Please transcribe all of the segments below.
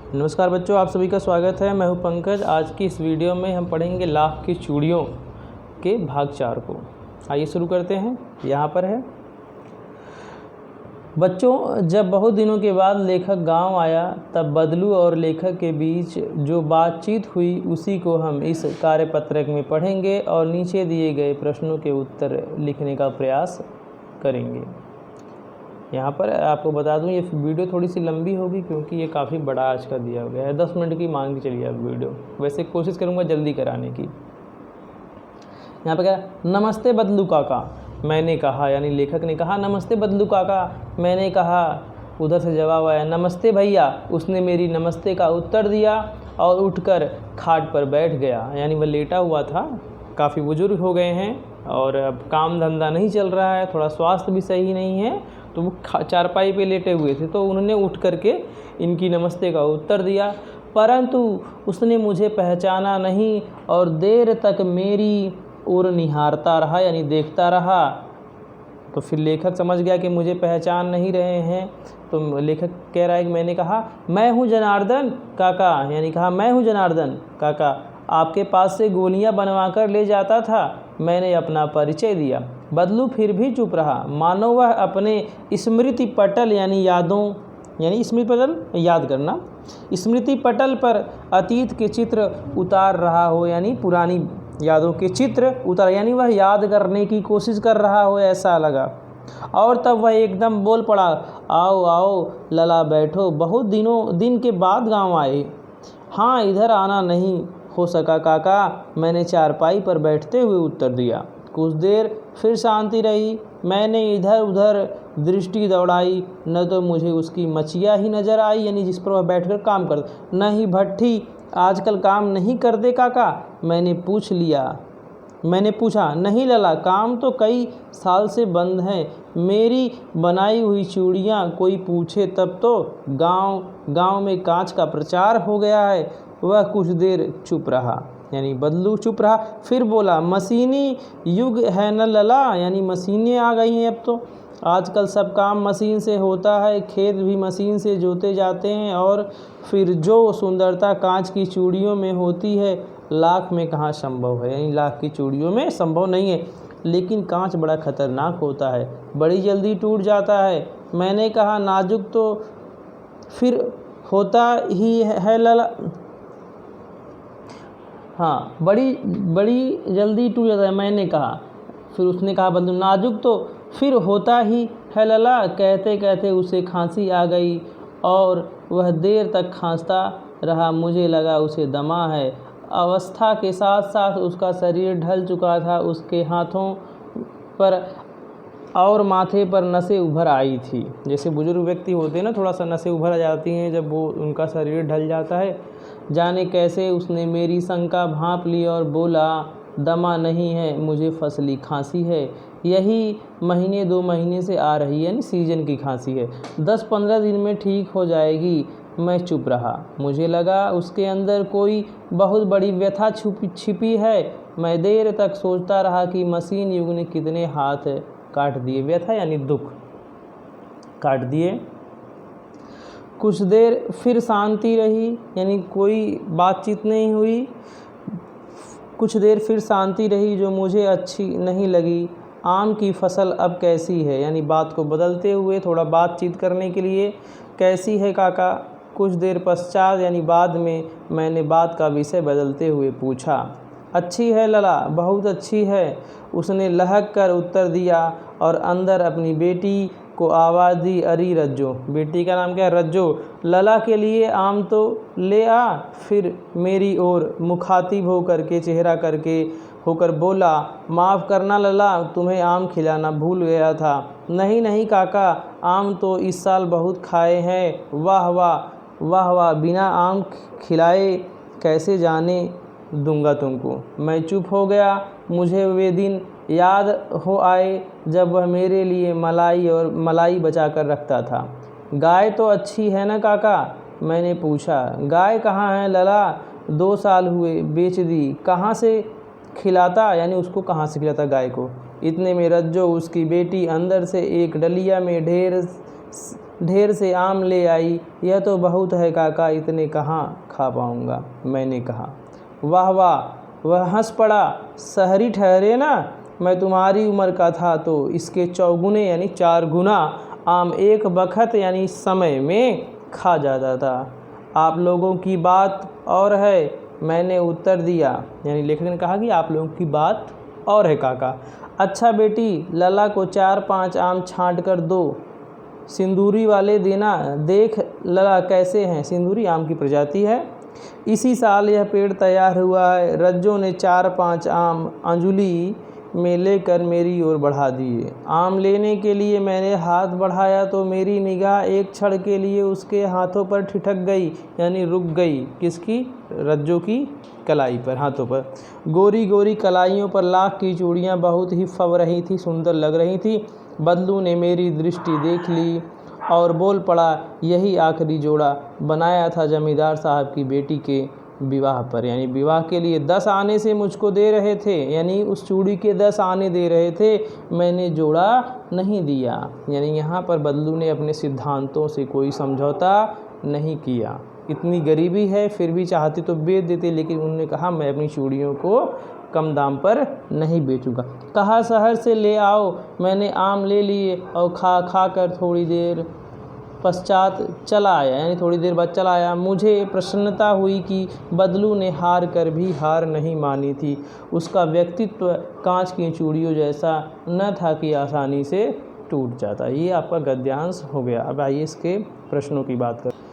नमस्कार बच्चों, आप सभी का स्वागत है। मैं हूं पंकज। आज की इस वीडियो में हम पढ़ेंगे लाख की चूड़ियों के भाग 4 को। आइए शुरू करते हैं। यहाँ पर है बच्चों, जब बहुत दिनों के बाद लेखक गांव आया तब बदलू और लेखक के बीच जो बातचीत हुई उसी को हम इस कार्यपत्रक में पढ़ेंगे और नीचे दिए गए प्रश्नों के उत्तर लिखने का प्रयास करेंगे। यहाँ पर आपको बता दूँ, ये वीडियो थोड़ी सी लंबी होगी क्योंकि ये काफ़ी बड़ा आज का दिया गया है। 10 मिनट की मान के चलिए आप वीडियो। वैसे कोशिश करूँगा जल्दी कराने की। यहाँ पर क्या, नमस्ते बदलू काका, मैंने कहा, यानी लेखक ने कहा नमस्ते बदलू काका। मैंने कहा, उधर से जवाब आया नमस्ते भैया। उसने मेरी नमस्ते का उत्तर दिया और उठकर खाट पर बैठ गया। यानी वह लेटा हुआ था, काफ़ी बुजुर्ग हो गए हैं और अब काम धंधा नहीं चल रहा है, थोड़ा स्वास्थ्य भी सही नहीं है, तो वो चारपाई पे लेटे हुए थे। तो उन्होंने उठ करके इनकी नमस्ते का उत्तर दिया, परंतु उसने मुझे पहचाना नहीं और देर तक मेरी ओर निहारता रहा, यानी देखता रहा। तो फिर लेखक समझ गया कि मुझे पहचान नहीं रहे हैं। तो लेखक कह रहा है कि मैंने कहा मैं हूँ जनार्दन काका, यानी कहा मैं हूँ जनार्दन काका, आपके पास से गोलियाँ बनवा कर ले जाता था। मैंने अपना परिचय दिया। बदलू फिर भी चुप रहा, मानो वह अपने स्मृति पटल यानी यादों, यानी स्मृति पटल याद करना, स्मृति पटल पर अतीत के चित्र उतार रहा हो, यानी पुरानी यादों के चित्र उतार, यानी वह याद करने की कोशिश कर रहा हो, ऐसा लगा। और तब वह एकदम बोल पड़ा, आओ आओ लला बैठो, बहुत दिन के बाद गांव आए। हाँ, इधर आना नहीं हो सका काका, मैंने चारपाई पर बैठते हुए उत्तर दिया। कुछ देर फिर शांति रही। मैंने इधर उधर दृष्टि दौड़ाई, न तो मुझे उसकी मचिया ही नज़र आई, यानी जिस पर वह बैठकर काम कर, न ही भट्ठी आजकल काम नहीं करते काका। मैंने पूछा, नहीं लला, काम तो कई साल से बंद है। मेरी बनाई हुई चूड़ियाँ कोई पूछे तब तो गांव में कांच का प्रचार हो गया है। वह कुछ देर चुप रहा, यानी बदलू चुप रहा, फिर बोला, मशीनी युग है न लला, यानी मशीनें आ गई हैं अब तो। आजकल सब काम मशीन से होता है, खेत भी मशीन से जोते जाते हैं, और फिर जो सुंदरता कांच की चूड़ियों में होती है लाख में कहाँ संभव है, यानी लाख की चूड़ियों में संभव नहीं है। लेकिन कांच बड़ा खतरनाक होता है, बड़ी जल्दी टूट जाता है। मैंने कहा, नाजुक तो फिर होता ही है लला, हाँ, बड़ी जल्दी टूट जाता है। मैंने कहा, फिर उसने कहा बंधु, नाजुक तो फिर होता ही है लला। कहते कहते उसे खांसी आ गई और वह देर तक खांसता रहा। मुझे लगा उसे दमा है। अवस्था के साथ साथ उसका शरीर ढल चुका था। उसके हाथों पर और माथे पर नसें उभर आई थी। जैसे बुजुर्ग व्यक्ति होते हैं ना, थोड़ा सा नसें उभर आ जाती हैं जब वो उनका शरीर ढल जाता है। जाने कैसे उसने मेरी शंका भांप ली और बोला, दमा नहीं है, मुझे फसली खांसी है। यही 1-2 महीने से आ रही है, यानी सीजन की खांसी है। 10-15 दिन में ठीक हो जाएगी। मैं चुप रहा। मुझे लगा उसके अंदर कोई बहुत बड़ी व्यथा छिपी है। मैं देर तक सोचता रहा कि मशीन युग ने कितने हाथ काट दिए। व्यथा यानी दुख, काट दिए। कुछ देर फिर शांति रही, यानी कोई बातचीत नहीं हुई। कुछ देर फिर शांति रही जो मुझे अच्छी नहीं लगी। आम की फसल अब कैसी है, यानी बात को बदलते हुए थोड़ा बातचीत करने के लिए, कैसी है काका। कुछ देर पश्चात, यानी बाद में, मैंने बात का विषय बदलते हुए पूछा, अच्छी है लला, बहुत अच्छी है। उसने लहक कर उत्तर दिया और अंदर अपनी बेटी को आवाज़ दी, अरी रज्जो, बेटी का नाम क्या है, रज्जो, लला के लिए आम तो ले आ। फिर मेरी ओर मुखातिब होकर के चेहरा करके होकर बोला, माफ़ करना लला, तुम्हें आम खिलाना भूल गया था। नहीं नहीं काका, आम तो इस साल बहुत खाए हैं। वाह वाह वाह वाह, बिना आम खिलाए कैसे जाने दूंगा तुमको। मैं चुप हो गया। मुझे वे दिन याद हो आए जब वह मेरे लिए मलाई बचा कर रखता था। गाय तो अच्छी है ना काका, मैंने पूछा। गाय कहाँ है लला, 2 साल हुए, बेच दी। कहाँ से खिलाता, यानी उसको कहाँ से खिलाता गाय को। इतने में रज्जो, उसकी बेटी, अंदर से एक डलिया में ढेर ढेर से आम ले आई, यह तो बहुत है काका, इतने कहाँ खा पाऊँगा। मैंने कहा। वाह वाह, वह हंस पड़ा। शहरी ठहरे ना, मैं तुम्हारी उम्र का था तो इसके चौगुने यानी 4 गुना आम एक बखत यानी समय में खा जाता था। आप लोगों की बात और है, मैंने उत्तर दिया। यानी लेखक ने कहा कि आप लोगों की बात और है काका। अच्छा बेटी, लला को 4-5 आम छांट कर दो, सिंदूरी वाले देना। देख लला कैसे हैं, सिंदूरी आम की प्रजाति है। इसी साल यह पेड़ तैयार हुआ है। रज्जो ने 4-5 आम अंजुली में लेकर मेरी ओर बढ़ा दिए। आम लेने के लिए मैंने हाथ बढ़ाया तो मेरी निगाह एक क्षण के लिए उसके हाथों पर ठिठक गई, यानी रुक गई। किसकी? रज्जो की कलाई पर, हाथों पर। गोरी गोरी कलाइयों पर लाख की चूड़ियाँ बहुत ही फब रही थी, सुंदर लग रही थी। बदलू ने मेरी दृष्टि देख ली और बोल पड़ा, यही आखिरी जोड़ा बनाया था जमींदार साहब की बेटी के विवाह पर। यानी विवाह के लिए 10 आने से मुझको दे रहे थे, यानी उस चूड़ी के 10 आने दे रहे थे, मैंने जोड़ा नहीं दिया। यानी यहाँ पर बदलू ने अपने सिद्धांतों से कोई समझौता नहीं किया। इतनी गरीबी है फिर भी चाहती तो बेच देते, लेकिन उन्होंने कहा मैं अपनी चूड़ियों को कम दाम पर नहीं बेचूंगा। कहा शहर से ले आओ। मैंने आम ले लिए और खा कर थोड़ी देर पश्चात चला आया, यानी थोड़ी देर बाद चला आया। मुझे प्रसन्नता हुई कि बदलू ने हार कर भी हार नहीं मानी थी। उसका व्यक्तित्व कांच की चूड़ियों जैसा न था कि आसानी से टूट जाता। ये आपका गद्यांश हो गया। अब आइए इसके प्रश्नों की बात करें।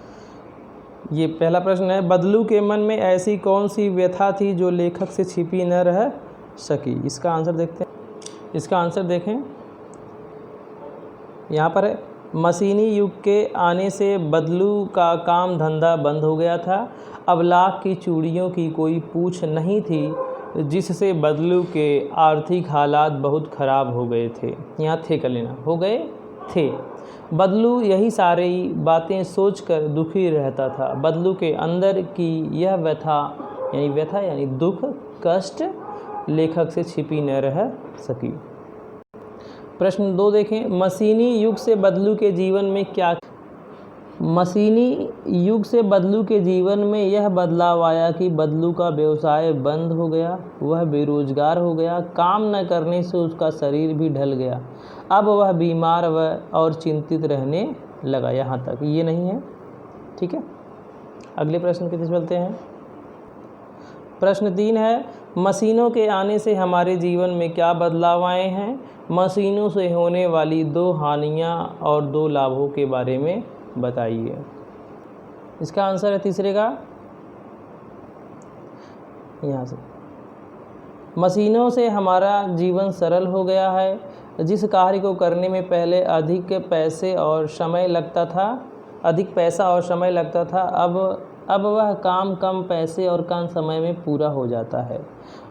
ये पहला प्रश्न है, बदलू के मन में ऐसी कौन सी व्यथा थी जो लेखक से छिपी न रह सकी। इसका आंसर देखते हैं। इसका आंसर देखें, यहाँ पर है, मशीनी युग के आने से बदलू का काम धंधा बंद हो गया था। अब लाख की चूड़ियों की कोई पूछ नहीं थी, जिससे बदलू के आर्थिक हालात बहुत ख़राब हो गए थे। यहाँ थे कर लेना, हो गए थे। बदलू यही सारी बातें सोचकर दुखी रहता था। बदलू के अंदर की यह व्यथा यानी दुख कष्ट लेखक से छिपी न रह सकी। प्रश्न 2 देखें, मशीनी युग से बदलू के जीवन में क्या। मशीनी युग से बदलू के जीवन में यह बदलाव आया कि बदलू का व्यवसाय बंद हो गया, वह बेरोजगार हो गया। काम न करने से उसका शरीर भी ढल गया। अब वह बीमार और चिंतित रहने लगा। यहाँ तक ये नहीं है, ठीक है। अगले प्रश्न की तरफ चलते हैं। प्रश्न 3 है, मशीनों के आने से हमारे जीवन में क्या बदलाव आए हैं। मशीनों से होने वाली 2 हानियाँ और 2 लाभों के बारे में बताइए। इसका आंसर है तीसरे का, यहाँ से, मशीनों से हमारा जीवन सरल हो गया है। जिस कार्य को करने में पहले अधिक पैसा और समय लगता था, अब वह काम कम पैसे और कम समय में पूरा हो जाता है।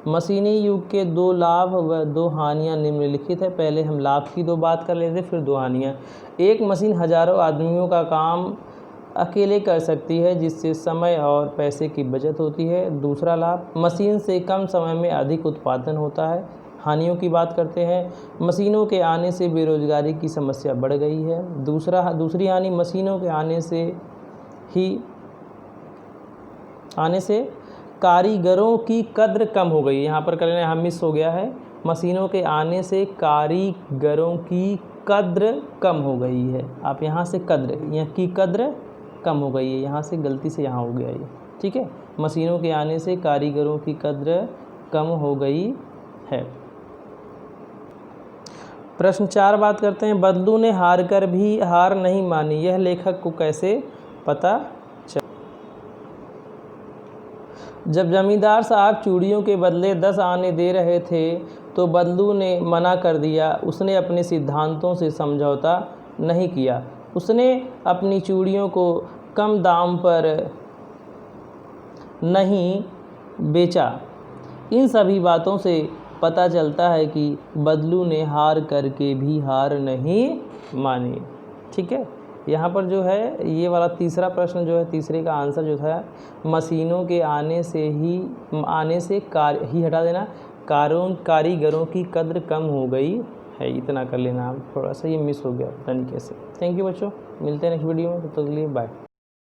मशीनी युग के 2 लाभ व 2 हानियाँ निम्नलिखित है। पहले हम लाभ की 2 बात कर लेते, फिर 2 हानियाँ। एक मशीन हजारों आदमियों का काम अकेले कर सकती है, जिससे समय और पैसे की बचत होती है। दूसरा लाभ, मशीन से कम समय में अधिक उत्पादन होता है। हानियों की बात करते हैं। मशीनों के आने से बेरोजगारी की समस्या बढ़ गई है। दूसरी हानि, मशीनों के आने से कारीगरों की कद्र कम हो गई। यहाँ पर करने यहाँ मिस हो गया है। मशीनों के आने से कारीगरों की कद्र कम हो गई है। आप यहाँ से यहाँ की कद्र कम हो गई है, यहाँ से गलती से यहाँ हो गया ये, ठीक है। मशीनों के आने से कारीगरों की कद्र कम हो गई है। प्रश्न 4 बात करते हैं, बदलू ने हार कर भी हार नहीं मानी, यह लेखक को कैसे पता चला। जब जमींदार साहब चूड़ियों के बदले 10 आने दे रहे थे तो बदलू ने मना कर दिया। उसने अपने सिद्धांतों से समझौता नहीं किया। उसने अपनी चूड़ियों को कम दाम पर नहीं बेचा। इन सभी बातों से पता चलता है कि बदलू ने हार करके भी हार नहीं मानी, ठीक है। यहाँ पर जो है ये वाला तीसरा प्रश्न जो है, तीसरे का आंसर जो था, मशीनों के आने से हटा देना, कारीगरों की कद्र कम हो गई है, इतना कर लेना आप, थोड़ा सा ये मिस हो गया पता नहीं कैसे। थैंक यू बच्चों, मिलते हैं नेक्स्ट वीडियो में, तब तक के लिए बाय।